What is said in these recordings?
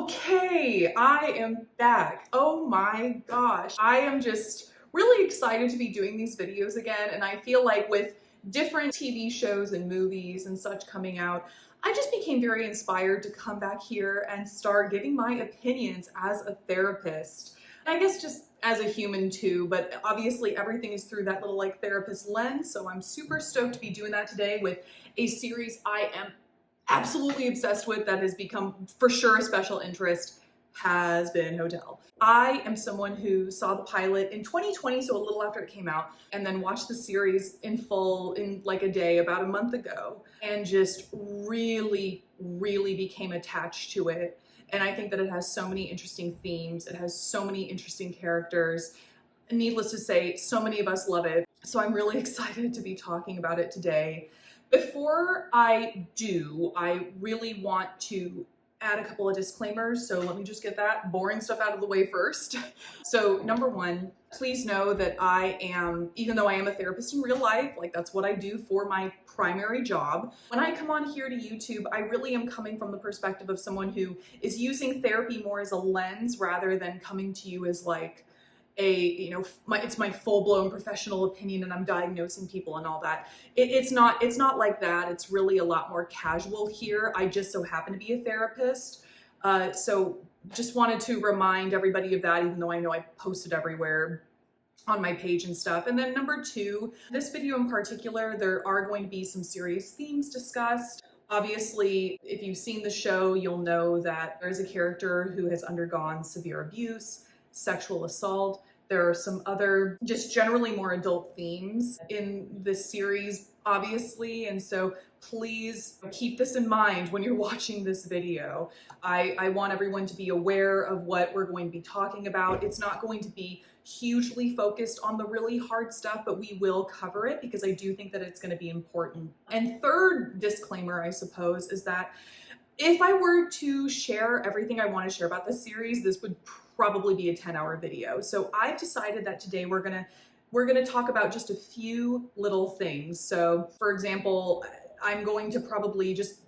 Okay, I am back. Oh my gosh. I am just really excited to be doing these videos again, and I feel like with different TV shows and movies and such coming out, I just became very inspired to come back here and start giving my opinions as a therapist. I guess just as a human too, but obviously everything is through that little like therapist lens, so I'm super stoked to be doing that today with a series I am absolutely obsessed with that has become for sure a special interest, Hazbin Hotel. I am someone who saw the pilot in 2020, so a little after it came out, and then watched the series in full in like a day about a month ago, and just really became attached to it. And I think that it has so many interesting themes, it has so many interesting characters. Needless to say, so many of us love it. So I'm really excited to be talking about it today. Before I do, I really want to add a couple of disclaimers. So let me just get that boring stuff out of the way first. So number one, please know that I am, even though I am a therapist in real life, like that's what I do for my primary job. When I come on here to YouTube, I really am coming from the perspective of someone who is using therapy more as a lens rather than coming to you as like, it's my full-blown professional opinion and I'm diagnosing people and all that. It's not like that. It's really a lot more casual here. I just so happen to be a therapist. So just wanted to remind everybody of that, even though I know I post it everywhere on my page and stuff. And then number two, this video in particular, there are going to be some serious themes discussed. Obviously, if you've seen the show, you'll know that there's a character who has undergone severe abuse, sexual assault. There are some other just generally more adult themes in this series, obviously, and so please keep this in mind when you're watching this video. I want everyone to be aware of what we're going to be talking about. It's not going to be hugely focused on the really hard stuff, but we will cover it because I do think that it's going to be important. And third disclaimer, I suppose, is that if I were to share everything I want to share about this series, this would probably be a 10-hour video. So I've decided that today we're gonna talk about just a few little things. So for example, I'm going to probably just,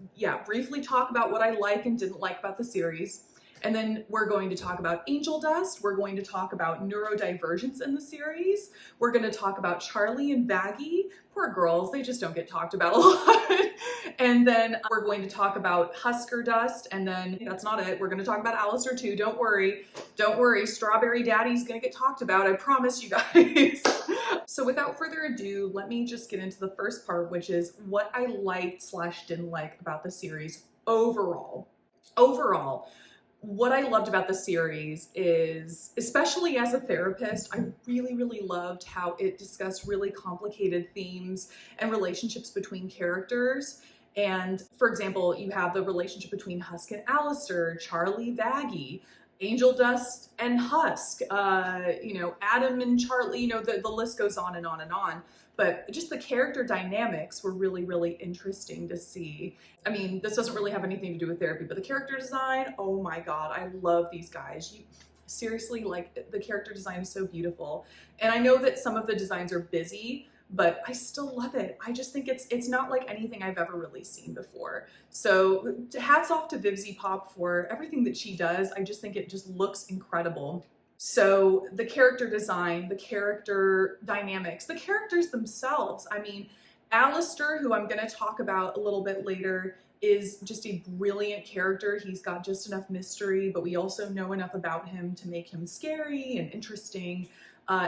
briefly talk about what I like and didn't like about the series. And then we're going to talk about angel dust. We're going to talk about neurodivergence in the series. We're going to talk about Charlie and Vaggie. Poor girls, they just don't get talked about a lot. And then we're going to talk about huskerdust. And then that's not it. We're going to talk about Alastor too. Don't worry. Don't worry. Strawberry Daddy's going to get talked about. I promise you guys. So without further ado, let me just get into the first part, which is what I liked/didn't like about the series overall. What I loved about the series is, especially as a therapist, I really loved how it discussed really complicated themes and relationships between characters. And for example, you have the relationship between Husk and Alastor, Charlie, Vaggie, Angel Dust and Husk, Adam and Charlie, the list goes on and on and on. But just the character dynamics were really interesting to see. I mean, this doesn't really have anything to do with therapy, but the character design, oh my God, I love these guys. Seriously, like the character design is so beautiful. And I know that some of the designs are busy, but I still love it. I just think it's not like anything I've ever really seen before. So hats off to vivziepop for everything that she does. I just think it just looks incredible. So the character design, the character dynamics, the characters themselves. I mean, Alastor, who I'm going to talk about a little bit later, is just a brilliant character. He's got just enough mystery, but we also know enough about him to make him scary and interesting.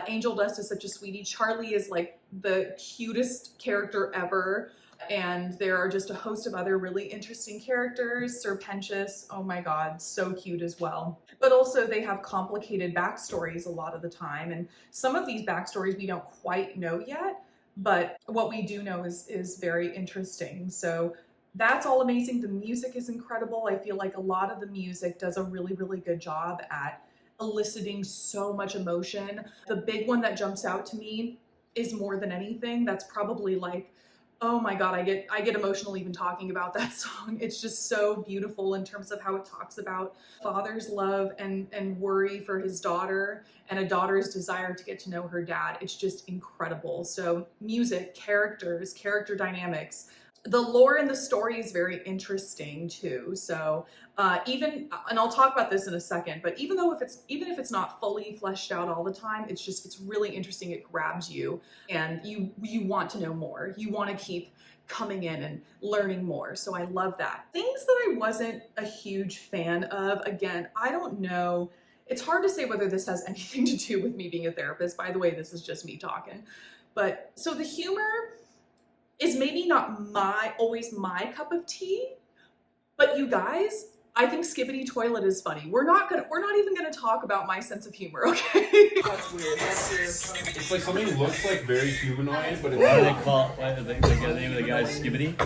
Angel Dust is such a sweetie. Charlie is like the cutest character ever. And there are just a host of other really interesting characters. Sir Pentious, oh my God, so cute as well. But also they have complicated backstories a lot of the time. And some of these backstories we don't quite know yet, but what we do know is very interesting. So that's all amazing. The music is incredible. I feel like a lot of the music does a really good job at eliciting so much emotion. The big one that jumps out to me is More Than Anything. That's probably like, oh my God, I get emotional even talking about that song. It's just so beautiful in terms of how it talks about father's love and worry for his daughter and a daughter's desire to get to know her dad. It's just incredible. So music, characters, character dynamics. The lore in the story is very interesting too. So and I'll talk about this in a second, but even if it's not fully fleshed out all the time, it's really interesting. It grabs you and you want to know more. You want to keep coming in and learning more. So I love that. Things that I wasn't a huge fan of, again, I don't know. It's hard to say whether this has anything to do with me being a therapist. By the way, this is just me talking. But so the humor is maybe not always my cup of tea, but you guys, I think Skibbity Toilet is funny. We're not even gonna talk about my sense of humor, okay? That's weird. It's like something looks like very humanoid, but it's why do they call the name of the guy Skibbity?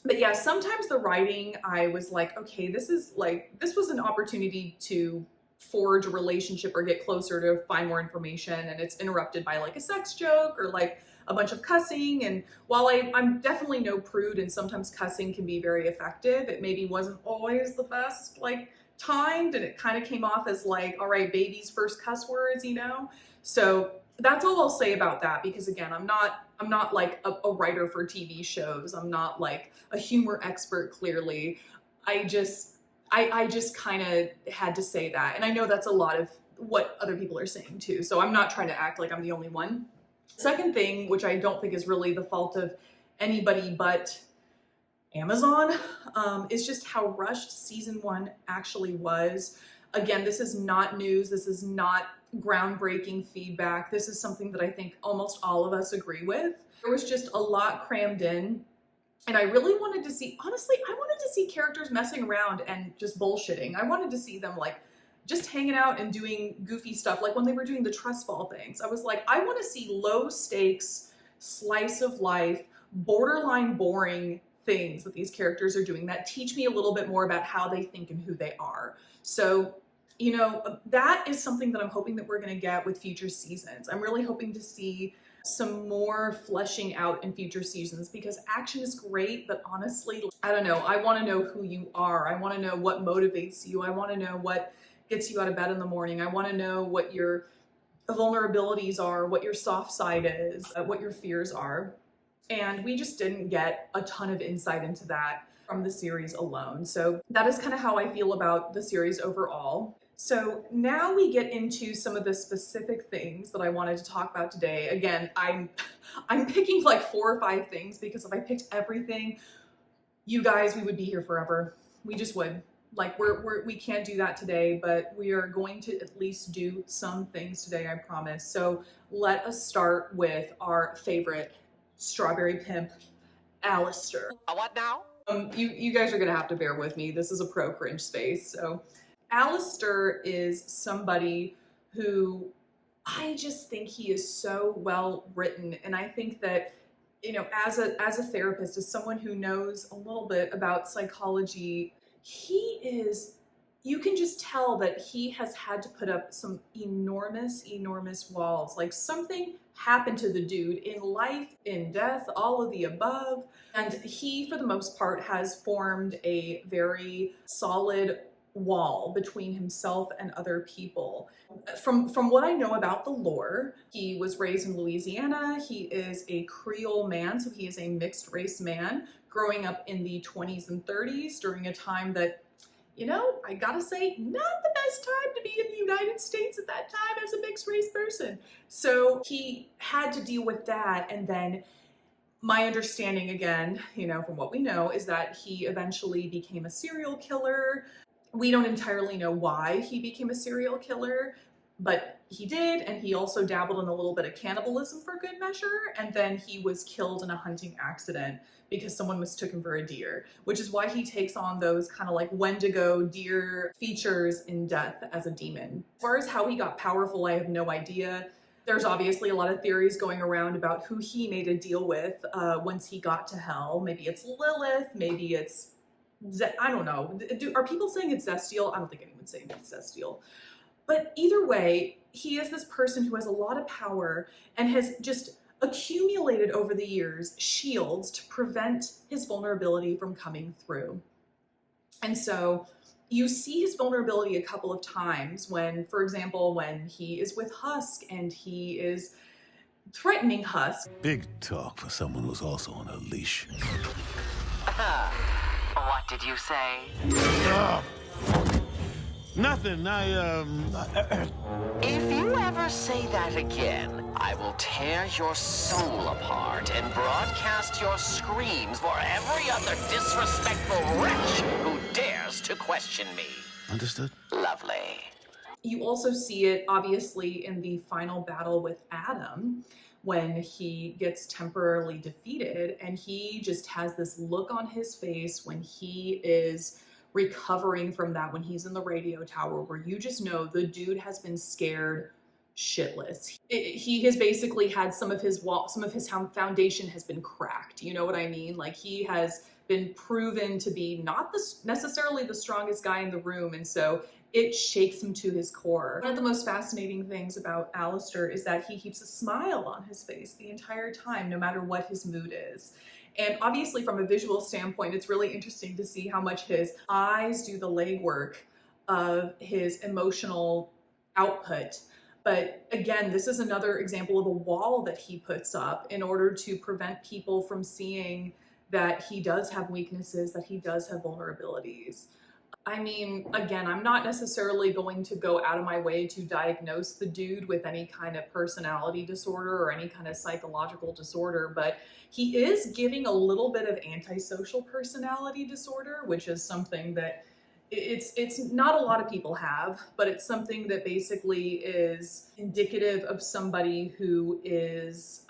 But yeah, sometimes the writing, I was like, okay, this was an opportunity to forge a relationship or get closer to find more information, and it's interrupted by like a sex joke or like a bunch of cussing. And while I'm definitely no prude and sometimes cussing can be very effective, it maybe wasn't always the best like timed, and it kind of came off as like, all right, baby's first cuss words, you know? So that's all I'll say about that, because again, I'm not like a writer for TV shows. I'm not like a humor expert, clearly. I just kind of had to say that. And I know that's a lot of what other people are saying too. So I'm not trying to act like I'm the only one. Second thing, which I don't think is really the fault of anybody but Amazon, is just how rushed season 1 actually was. Again, this is not news. This is not groundbreaking feedback. This is something that I think almost all of us agree with. There was just a lot crammed in. And I really wanted to see, honestly, I wanted to see characters messing around and just bullshitting. I wanted to see them like just hanging out and doing goofy stuff. Like when they were doing the trust fall things, I was like, I want to see low stakes, slice of life, borderline boring things that these characters are doing that teach me a little bit more about how they think and who they are. So, you know, that is something that I'm hoping that we're going to get with future seasons. I'm really hoping to see some more fleshing out in future seasons, because action is great, but honestly, I don't know. I want to know who you are. I want to know what motivates you. I want to know what gets you out of bed in the morning. I want to know what your vulnerabilities are, what your soft side is, what your fears are. And we just didn't get a ton of insight into that from the series alone. So that is kind of how I feel about the series overall. So now we get into some of the specific things that I wanted to talk about today. Again, I'm picking like 4 or 5 things, because if I picked everything, you guys, we would be here forever. We just would. Like we can't do that today, but we are going to at least do some things today, I promise. So let us start with our favorite strawberry pimp, Alastor. What now? You guys are gonna have to bear with me. This is a pro cringe space. So Alastor is somebody who I just think he is so well written, and I think that, you know, as a therapist, as someone who knows a little bit about psychology, you can just tell that he has had to put up some enormous walls. Like something happened to the dude in life, in death, all of the above. And he, for the most part, has formed a very solid wall between himself and other people. From what I know about the lore, he was raised in Louisiana. He is a Creole man, so he is a mixed race man growing up in the 20s and 30s during a time that, you know, I gotta say, not the best time to be in the United States at that time as a mixed race person. So he had to deal with that. And then my understanding, again, you know, from what we know, is that he eventually became a serial killer. We don't entirely know why he became a serial killer, but he did, and he also dabbled in a little bit of cannibalism for good measure, and then he was killed in a hunting accident because someone mistook him for a deer, which is why he takes on those kind of like Wendigo deer features in death as a demon. As far as how he got powerful, I have no idea. There's obviously a lot of theories going around about who he made a deal with once he got to hell. Maybe it's Lilith, maybe it's I don't know. Are people saying it's Zestial? I don't think anyone's saying it's Zestial. But either way, he is this person who has a lot of power and has just accumulated over the years shields to prevent his vulnerability from coming through. And so you see his vulnerability a couple of times when, for example, when he is with Husk and he is threatening Husk. Big talk for someone who's also on a leash. What did you say? Nothing. If you ever say that again, I will tear your soul apart and broadcast your screams for every other disrespectful wretch who dares to question me. Understood. Lovely. You also see it obviously in the final battle with Adam when he gets temporarily defeated, and he just has this look on his face when he is recovering from that, when he's in the radio tower, where you just know the dude has been scared shitless. He has basically had some of his foundation has been cracked. You know what I mean? Like, he has been proven to be not necessarily the strongest guy in the room, and so it shakes him to his core. One of the most fascinating things about Alastor is that he keeps a smile on his face the entire time, no matter what his mood is. And obviously from a visual standpoint, it's really interesting to see how much his eyes do the legwork of his emotional output. But again, this is another example of a wall that he puts up in order to prevent people from seeing that he does have weaknesses, that he does have vulnerabilities. I mean, again, I'm not necessarily going to go out of my way to diagnose the dude with any kind of personality disorder or any kind of psychological disorder, but he is giving a little bit of antisocial personality disorder, which is something that it's not a lot of people have, but it's something that basically is indicative of somebody who is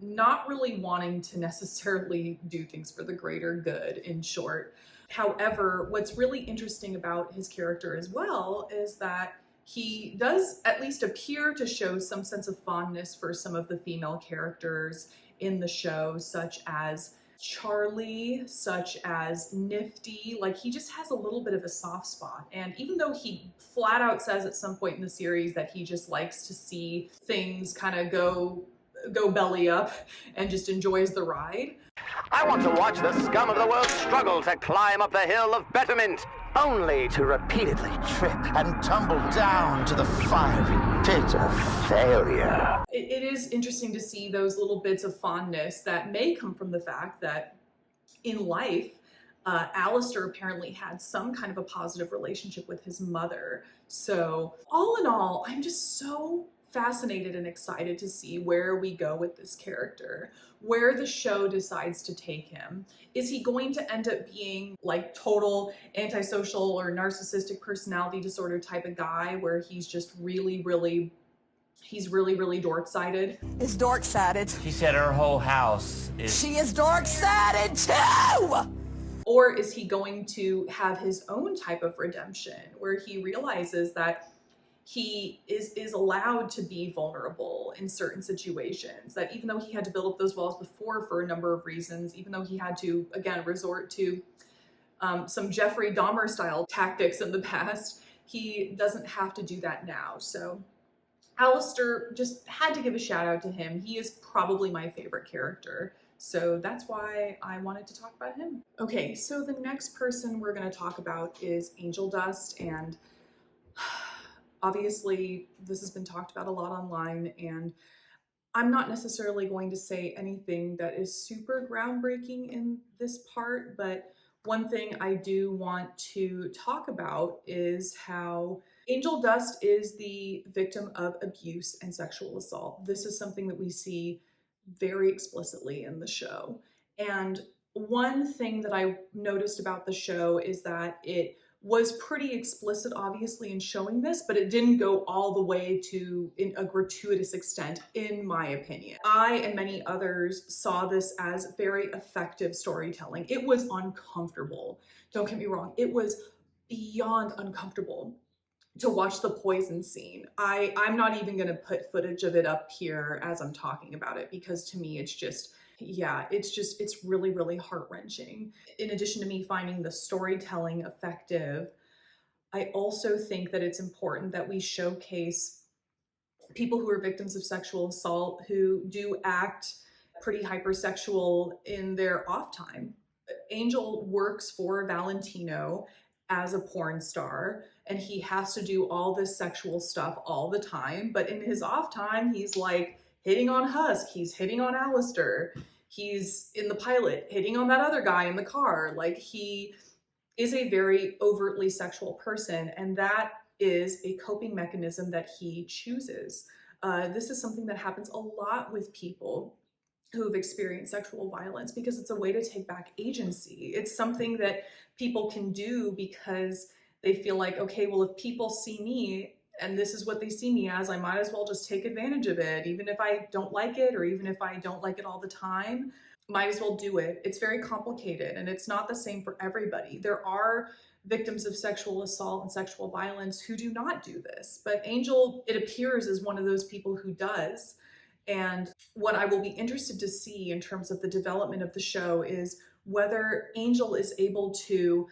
not really wanting to necessarily do things for the greater good, in short. However, what's really interesting about his character as well is that he does at least appear to show some sense of fondness for some of the female characters in the show, such as Charlie, such as Nifty. Like, he just has a little bit of a soft spot. And even though he flat out says at some point in the series that he just likes to see things kind of go belly up and just enjoys the ride, I want to watch the scum of the world struggle to climb up the hill of betterment, only to repeatedly trip and tumble down to the fiery pit of failure. It is interesting to see those little bits of fondness that may come from the fact that in life, Alastor apparently had some kind of a positive relationship with his mother. So all in all, I'm just so fascinated and excited to see where we go with this character, where the show decides to take him. Is he going to end up being like total antisocial or narcissistic personality disorder type of guy where he's just really dork-sided? Is dork-sided. She said her whole house is... She is dork-sided too! Or is he going to have his own type of redemption where he realizes that he is allowed to be vulnerable in certain situations, that even though he had to build up those walls before for a number of reasons, even though he had to, again, resort to some Jeffrey Dahmer style tactics in the past, he doesn't have to do that now. So Alastor, just had to give a shout out to him. He is probably my favorite character. So that's why I wanted to talk about him. Okay, so the next person we're going to talk about is Angel Dust, and obviously this has been talked about a lot online, and I'm not necessarily going to say anything that is super groundbreaking in this part, but one thing I do want to talk about is how Angel Dust is the victim of abuse and sexual assault. This is something that we see very explicitly in the show. And one thing that I noticed about the show is that it was pretty explicit, obviously, in showing this, but it didn't go all the way to in a gratuitous extent, in my opinion. I and many others saw this as very effective storytelling. It was uncomfortable. Don't get me wrong. It was beyond uncomfortable to watch the poison scene. I'm not even going to put footage of it up here as I'm talking about it, because to me, it's just, yeah, it's really, really heart-wrenching. In addition to me finding the storytelling effective, I also think that it's important that we showcase people who are victims of sexual assault who do act pretty hypersexual in their off time. Angel works for Valentino as a porn star, and he has to do all this sexual stuff all the time, but in his off time, he's like hitting on Husk, he's hitting on Alastor, He's in the pilot hitting on that other guy in the car. Like, he is a very overtly sexual person, and that is a coping mechanism that he chooses. This is something that happens a lot with people who have experienced sexual violence because it's a way to take back agency. It's something that people can do because they feel like, okay, well, if people see me and this is what they see me as, I might as well just take advantage of it. Even if I don't like it, or even if I don't like it all the time, might as well do it. It's very complicated, and it's not the same for everybody. There are victims of sexual assault and sexual violence who do not do this, but Angel, it appears, is one of those people who does. And what I will be interested to see in terms of the development of the show is whether Angel is able to,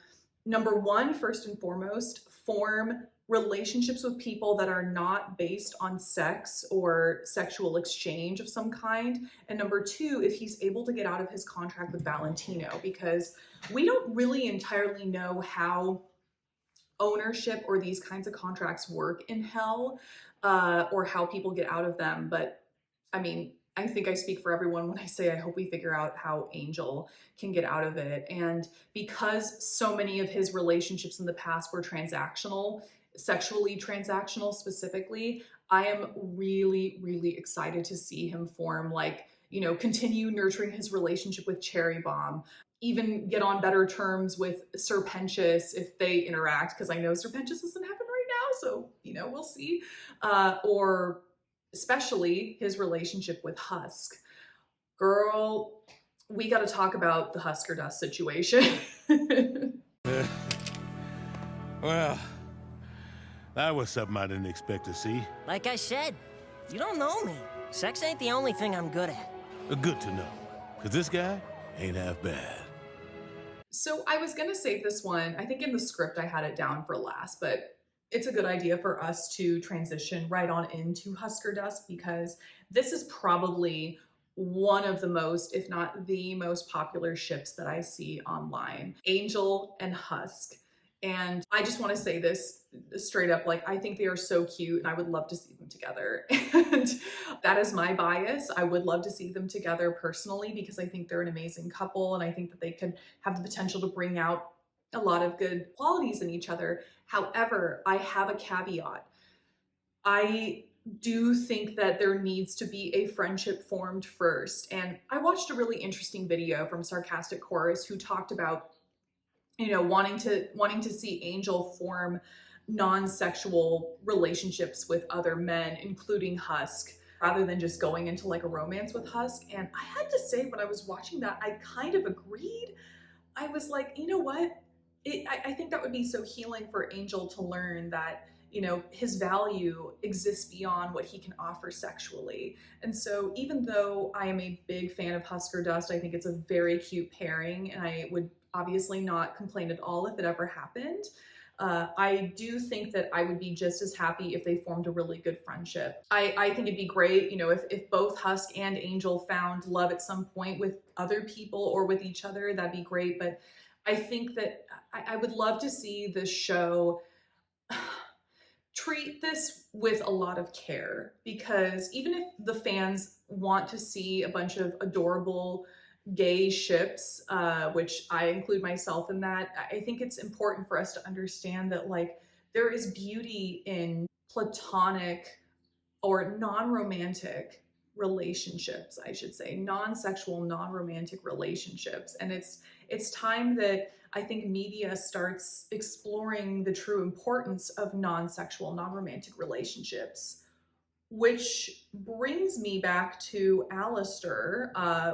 number one, first and foremost, form relationships with people that are not based on sex or sexual exchange of some kind. And number two, if he's able to get out of his contract with Valentino, because we don't really entirely know how ownership or these kinds of contracts work in hell, or how people get out of them. But I mean, I think I speak for everyone when I say I hope we figure out how Angel can get out of it. And because so many of his relationships in the past were transactional, sexually transactional specifically, I am really, really excited to see him form, like, you know, continue nurturing his relationship with Cherry Bomb, even get on better terms with Sir Pentious if they interact, because I know Sir Pentious doesn't happen right now, so, you know, we'll see. Or especially his relationship with Husk. Girl, we got to talk about the huskerdust situation. Well, that was something I didn't expect to see. Like I said, you don't know me. Sex ain't the only thing I'm good at. Good to know, because this guy ain't half bad. So I was going to save this one. I think in the script I had it down for last, but it's a good idea for us to transition right on into huskerdust, because this is probably one of the most, if not the most popular ships that I see online. Angel and Husk. And I just want to say this straight up, like, I think they are so cute and I would love to see them together. And that is my bias. I would love to see them together personally because I think they're an amazing couple, and I think that they could have the potential to bring out a lot of good qualities in each other. However, I have a caveat. I do think that there needs to be a friendship formed first. And I watched a really interesting video from Sarcastic Chorus who talked about, you know, wanting to see Angel form non-sexual relationships with other men, including Husk, rather than just going into like a romance with Husk. And I had to say, when I was watching that, I kind of agreed. I was like, you know what? I think that would be so healing for Angel to learn that, you know, his value exists beyond what he can offer sexually. And so even though I am a big fan of huskerdust, I think it's a very cute pairing, and I would obviously not complain at all if it ever happened. I do think that I would be just as happy if they formed a really good friendship. I think it'd be great, you know, if both Husk and Angel found love at some point with other people or with each other, that'd be great. But I think that I would love to see the show treat this with a lot of care, because even if the fans want to see a bunch of adorable gay ships, which I include myself in that, I think it's important for us to understand that, like, there is beauty in platonic or non-romantic relationships, I should say, non-sexual, non-romantic relationships. And it's time that I think media starts exploring the true importance of non-sexual, non-romantic relationships, which brings me back to Alastor.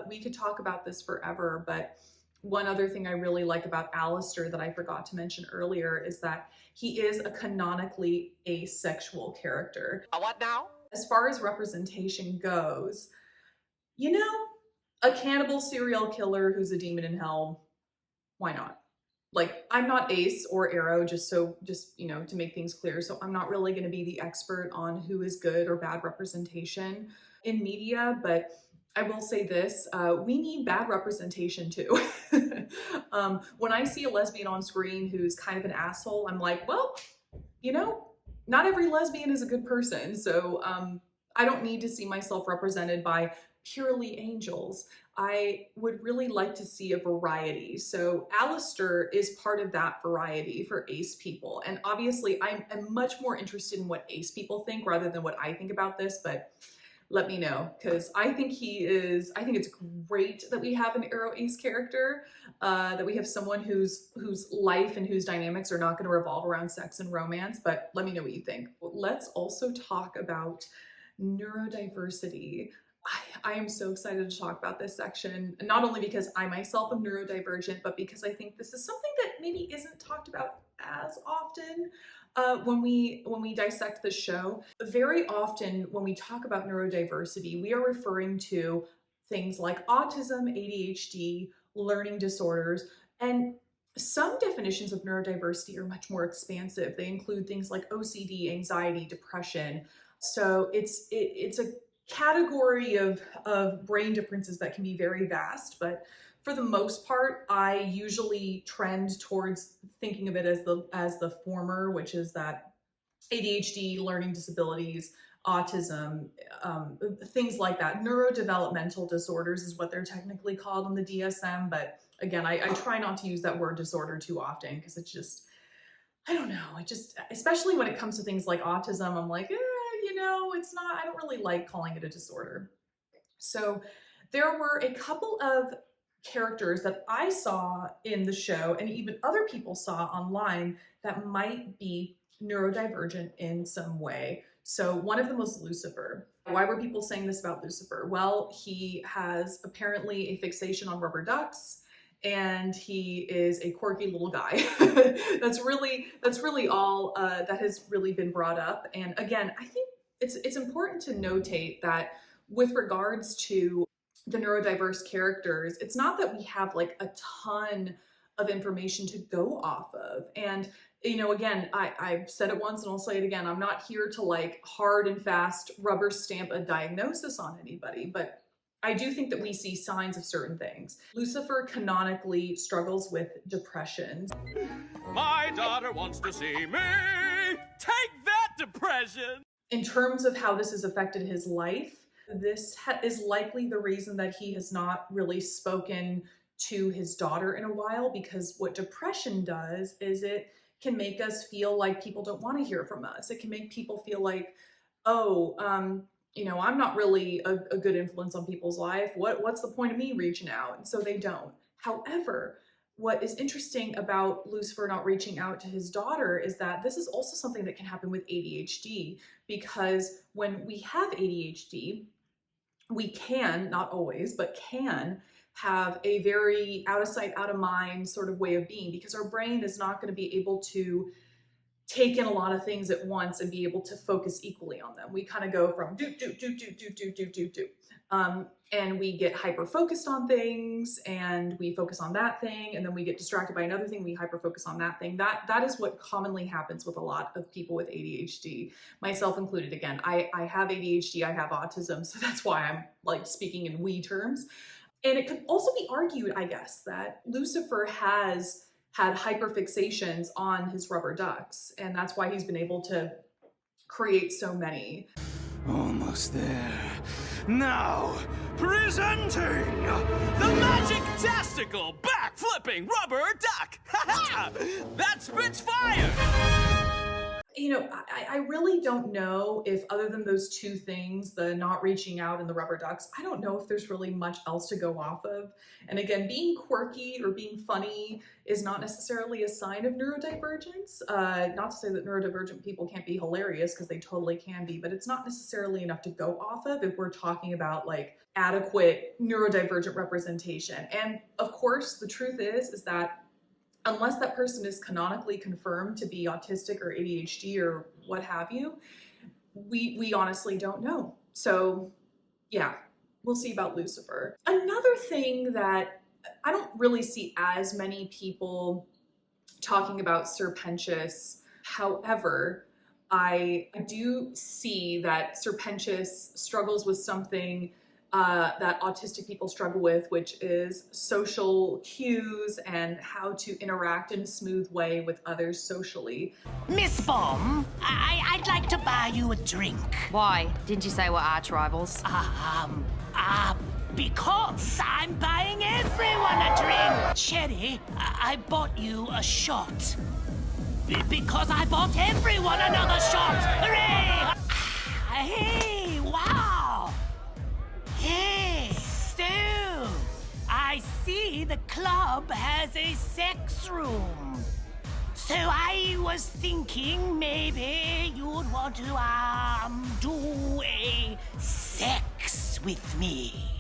We could talk about this forever, but one other thing I really like about Alastor that I forgot to mention earlier is that he is a canonically asexual character. What now? As far as representation goes, you know, a cannibal serial killer who's a demon in hell, why not? Like, I'm not Ace or Arrow, just you know, to make things clear. So I'm not really going to be the expert on who is good or bad representation in media, but I will say this, we need bad representation too. When I see a lesbian on screen who's kind of an asshole, I'm like, well, you know, not every lesbian is a good person. So I don't need to see myself represented by purely angels. I would really like to see a variety. So Alastor is part of that variety for ace people. And obviously I'm much more interested in what ace people think rather than what I think about this, but let me know, because I think I think it's great that we have an aroace character, that we have someone whose life and whose dynamics are not going to revolve around sex and romance, but let me know what you think. Let's also talk about neurodiversity. I am so excited to talk about this section, not only because I myself am neurodivergent, but because I think this is something that maybe isn't talked about as often when we dissect the show. Very often when we talk about neurodiversity, we are referring to things like autism, ADHD, learning disorders, and some definitions of neurodiversity are much more expansive. They include things like OCD, anxiety, depression. So it's a category of brain differences that can be very vast, but for the most part, I usually trend towards thinking of it as the former, which is that ADHD, learning disabilities, autism, things like that. Neurodevelopmental disorders is what they're technically called in the DSM, but again, I try not to use that word disorder too often because it's just, I don't know, it just, especially when it comes to things like autism, I'm like, you know, it's not, I don't really like calling it a disorder. So there were a couple of characters that I saw in the show and even other people saw online that might be neurodivergent in some way. So one of them was Lucifer. Why were people saying this about Lucifer? Well, he has apparently a fixation on rubber ducks, and he is a quirky little guy. That's really all that has really been brought up. And again, I think it's important to notate that with regards to the neurodiverse characters, it's not that we have like a ton of information to go off of. And you know, again, I've said it once and I'll say it again, I'm not here to like hard and fast rubber stamp a diagnosis on anybody, but I do think that we see signs of certain things. Lucifer canonically struggles with depression. My daughter wants to see me. Take that, depression. In terms of how this has affected his life, this is likely the reason that he has not really spoken to his daughter in a while, because what depression does is it can make us feel like people don't want to hear from us. It can make people feel like, oh, you know, I'm not really a good influence on people's life. What's the point of me reaching out? And so they don't. However, what is interesting about Lucifer not reaching out to his daughter is that this is also something that can happen with ADHD, because when we have ADHD, we can, not always, but can have a very out of sight, out of mind sort of way of being, because our brain is not going to be able to take in a lot of things at once and be able to focus equally on them. We kind of go from do, and we get hyper focused on things and we focus on that thing, and then we get distracted by another thing, we hyper focus on that thing. That is what commonly happens with a lot of people with ADHD, myself included. Again, I have ADHD, I have autism, so that's why I'm like speaking in we terms. And it could also be argued, I guess, that Lucifer has had hyperfixations on his rubber ducks, and that's why he's been able to create so many. Almost there. Now, presenting the magic-tastical, back-flipping rubber duck! Ha-ha! That spits fire! You know, I really don't know if, other than those two things, the not reaching out and the rubber ducks, I don't know if there's really much else to go off of. And again, being quirky or being funny is not necessarily a sign of neurodivergence. Not to say that neurodivergent people can't be hilarious, because they totally can be, but it's not necessarily enough to go off of if we're talking about like adequate neurodivergent representation. And of course, the truth is that unless that person is canonically confirmed to be autistic or ADHD or what have you, we honestly don't know. So yeah, we'll see about Lucifer. Another thing that I don't really see as many people talking about Sir Pentious. However, I do see that Sir Pentious struggles with something that autistic people struggle with, which is social cues and how to interact in a smooth way with others socially. Miss Bomb, I'd like to buy you a drink. Why? Didn't you say we're arch rivals? Because I'm buying everyone a drink. Cherry, I bought you a shot. Because I bought everyone another shot. Hooray! Hey, wow. Hey, so I see the club has a sex room. So I was thinking maybe you'd want to, do a sex with me.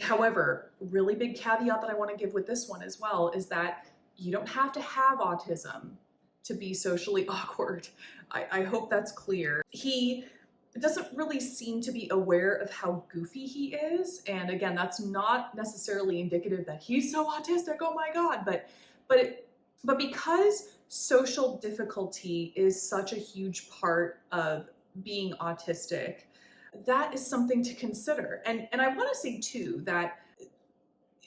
However, really big caveat that I want to give with this one as well is that you don't have to have autism to be socially awkward. I hope that's clear. He doesn't really seem to be aware of how goofy he is. And again, that's not necessarily indicative that he's so autistic, oh my God, but because social difficulty is such a huge part of being autistic, that is something to consider. And I want to say too that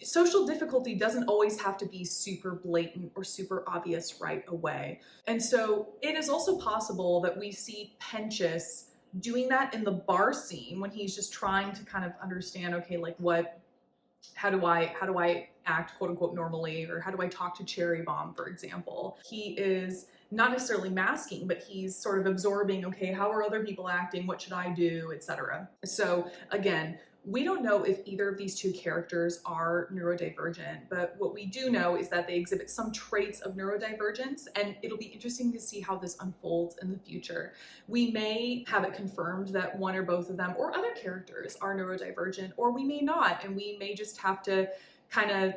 social difficulty doesn't always have to be super blatant or super obvious right away. And so it is also possible that we see Pentious doing that in the bar scene when he's just trying to kind of understand, okay, like how do I act quote unquote normally, or how do I talk to Cherry Bomb, for example. He is not necessarily masking, but he's sort of absorbing, okay, how are other people acting? What should I do, etc. So again, we don't know if either of these two characters are neurodivergent, but what we do know is that they exhibit some traits of neurodivergence, and it'll be interesting to see how this unfolds in the future. We may have it confirmed that one or both of them or other characters are neurodivergent, or we may not, and we may just have to kind of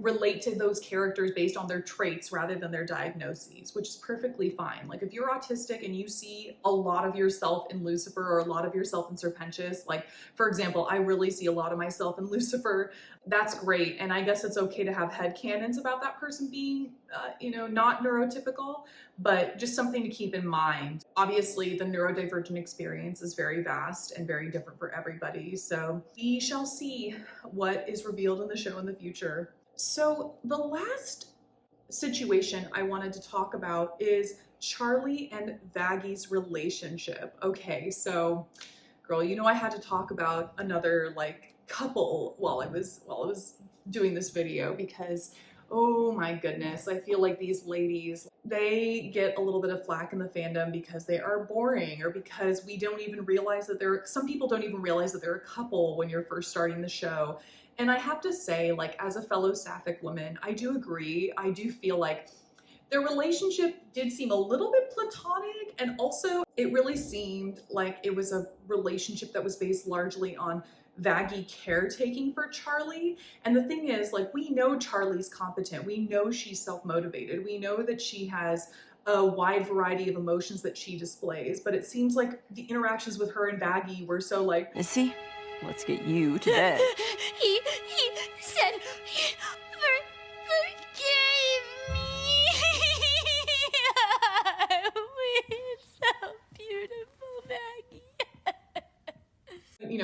relate to those characters based on their traits rather than their diagnoses, which is perfectly fine. Like if you're autistic and you see a lot of yourself in Lucifer or a lot of yourself in Sir Pentious, like for example, I really see a lot of myself in Lucifer, that's great. And I guess it's okay to have headcanons about that person being, not neurotypical, but just something to keep in mind. Obviously, the neurodivergent experience is very vast and very different for everybody. So we shall see what is revealed in the show in the future. So the last situation I wanted to talk about is Charlie and Vaggie's relationship. Okay, so girl, I had to talk about another couple while I was doing this video because oh my goodness, I feel like these ladies, they get a little bit of flack in the fandom because they are boring, or because we don't even realize that some people don't even realize that they're a couple when you're first starting the show. And I have to say, as a fellow sapphic woman, I do agree. I do feel like their relationship did seem a little bit platonic, and also it really seemed like it was a relationship that was based largely on Vaggie caretaking for Charlie. And the thing is, we know Charlie's competent. We know she's self-motivated. We know that she has a wide variety of emotions that she displays, but it seems like the interactions with her and Vaggie were so Missy, let's get you to bed. He said he forgave me. It's so beautiful, Vaggie.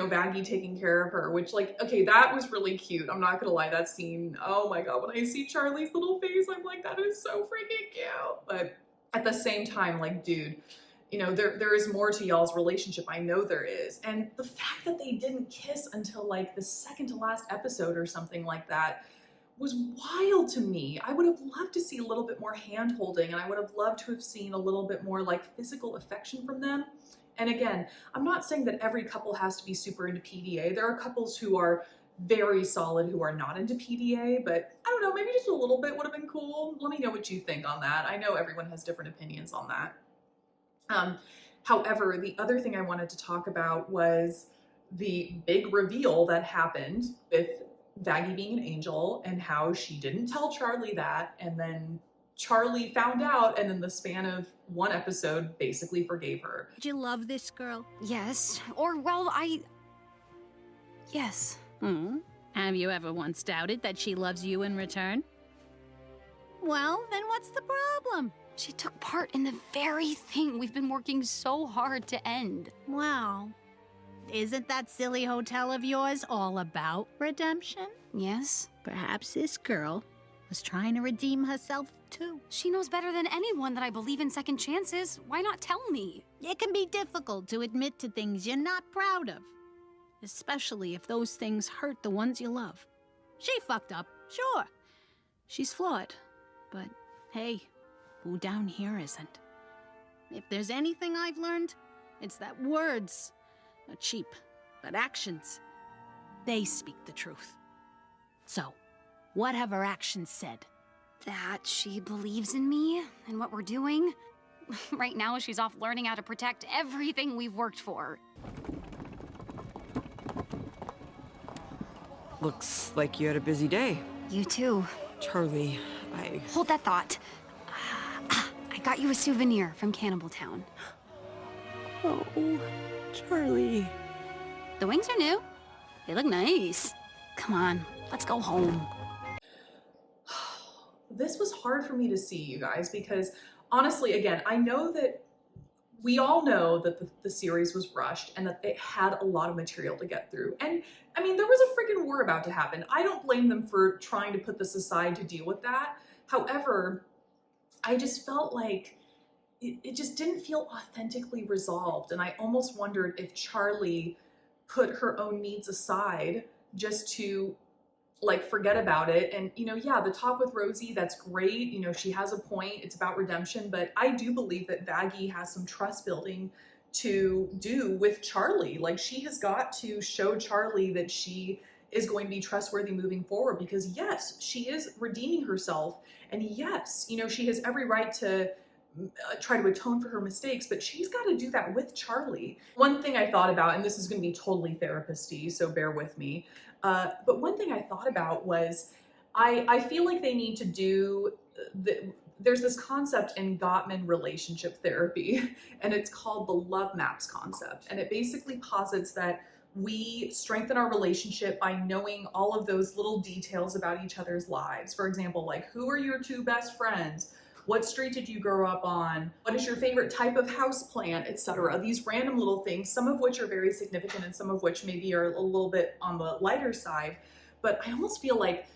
Vaggie taking care of her, which okay, that was really cute. I'm not gonna lie, that scene, oh my God, when I see Charlie's little face, I'm like, that is so freaking cute. But at the same time, dude, there is more to y'all's relationship. I know there is. And the fact that they didn't kiss until the second to last episode or something like that was wild to me. I would have loved to see a little bit more hand holding, and I would have loved to have seen a little bit more physical affection from them. And again, I'm not saying that every couple has to be super into PDA. There are couples who are very solid who are not into PDA, but I don't know, maybe just a little bit would have been cool. Let me know what you think on that. I know everyone has different opinions on that. However, the other thing I wanted to talk about was the big reveal that happened with Vaggie being an angel and how she didn't tell Charlie that, and then Charlie found out, and then the span of one episode basically forgave her. Did you love this girl? Yes. Yes. Have you ever once doubted that she loves you in return? Well, then what's the problem? She took part in the very thing we've been working so hard to end. Wow. Isn't that silly hotel of yours all about redemption? Yes. Perhaps this girl was trying to redeem herself too. She knows better than anyone that I believe in second chances. Why not tell me? It can be difficult to admit to things you're not proud of, especially if those things hurt the ones you love. She fucked up, sure. She's flawed, but hey, who down here isn't? If there's anything I've learned, it's that words are cheap, but actions, they speak the truth. So, what have her actions said? That she believes in me and what we're doing. Right now, she's off learning how to protect everything we've worked for. Looks like you had a busy day. You too. Charlie, Hold that thought. I got you a souvenir from Cannibal Town. Oh, Charlie. The wings are new. They look nice. Come on, let's go home. This was hard for me to see, you guys, because honestly, again, I know that we all know that the series was rushed and that it had a lot of material to get through. And I mean, there was a freaking war about to happen. I don't blame them for trying to put this aside to deal with that. However, I just felt like it just didn't feel authentically resolved. And I almost wondered if Charlie put her own needs aside just to like forget about it. And you know, yeah, the talk with Rosie, that's great. You know, she has a point. It's about redemption, but I do believe that Vaggie has some trust building to do with Charlie. Like, she has got to show Charlie that she is going to be trustworthy moving forward, because yes, she is redeeming herself, and yes, you know, she has every right to try to atone for her mistakes, but she's got to do that with Charlie. One thing I thought about, and this is going to be totally therapist-y, so bear with me, but one thing I thought about was I feel like they need to do there's this concept in Gottman relationship therapy, and it's called the love maps concept. And it basically posits that we strengthen our relationship by knowing all of those little details about each other's lives. For example, like, who are your two best friends? What street did you grow up on? What is your favorite type of house plant, etc. These random little things, some of which are very significant and some of which maybe are a little bit on the lighter side. But I almost feel like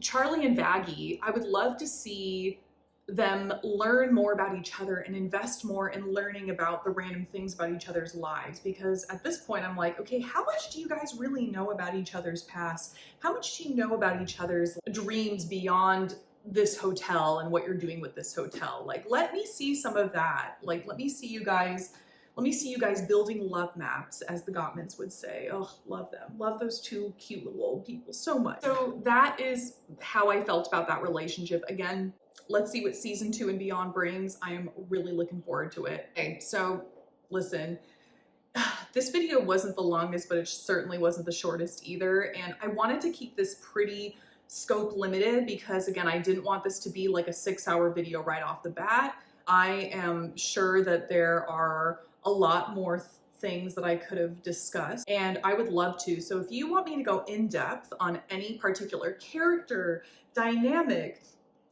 Charlie and Vaggie, I would love to see them learn more about each other and invest more in learning about the random things about each other's lives. Because at this point I'm like, okay, how much do you guys really know about each other's past? How much do you know about each other's dreams beyond this hotel and what you're doing with this hotel? Like, let me see some of that. Like, let me see you guys building love maps, as the Gottmans would say. Oh, love them. Love those two cute little old people so much. So that is how I felt about that relationship. Again, let's see what season 2 and beyond brings. I am really looking forward to it. Okay, so listen, this video wasn't the longest, but it certainly wasn't the shortest either. And I wanted to keep this pretty scope limited because, again, I didn't want this to be like a 6-hour video right off the bat. I am sure that there are a lot more things that I could have discussed, and I would love to. So if you want me to go in depth on any particular character, dynamic,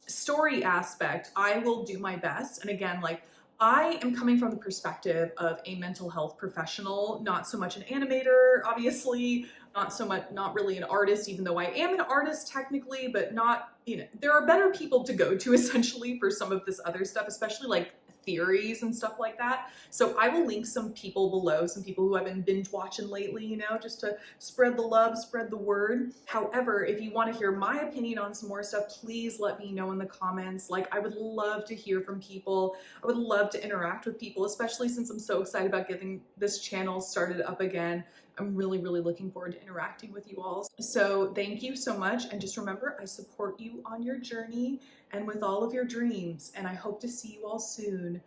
story aspect, I will do my best. And again, like, I am coming from the perspective of a mental health professional, not so much an animator, obviously, not really an artist, even though I am an artist technically, but not, you know, there are better people to go to essentially for some of this other stuff, especially like theories and stuff like that. So I will link some people below, some people who I've been binge watching lately, you know, just to spread the love, spread the word. However, if you want to hear my opinion on some more stuff, please let me know in the comments. Like, I would love to hear from people. I would love to interact with people, especially since I'm so excited about getting this channel started up again. I'm really, really looking forward to interacting with you all. So thank you so much. And just remember, I support you on your journey and with all of your dreams. And I hope to see you all soon.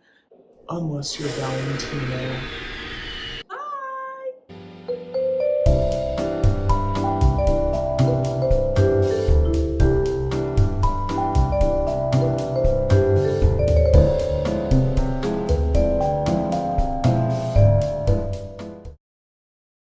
Unless you're Valentino.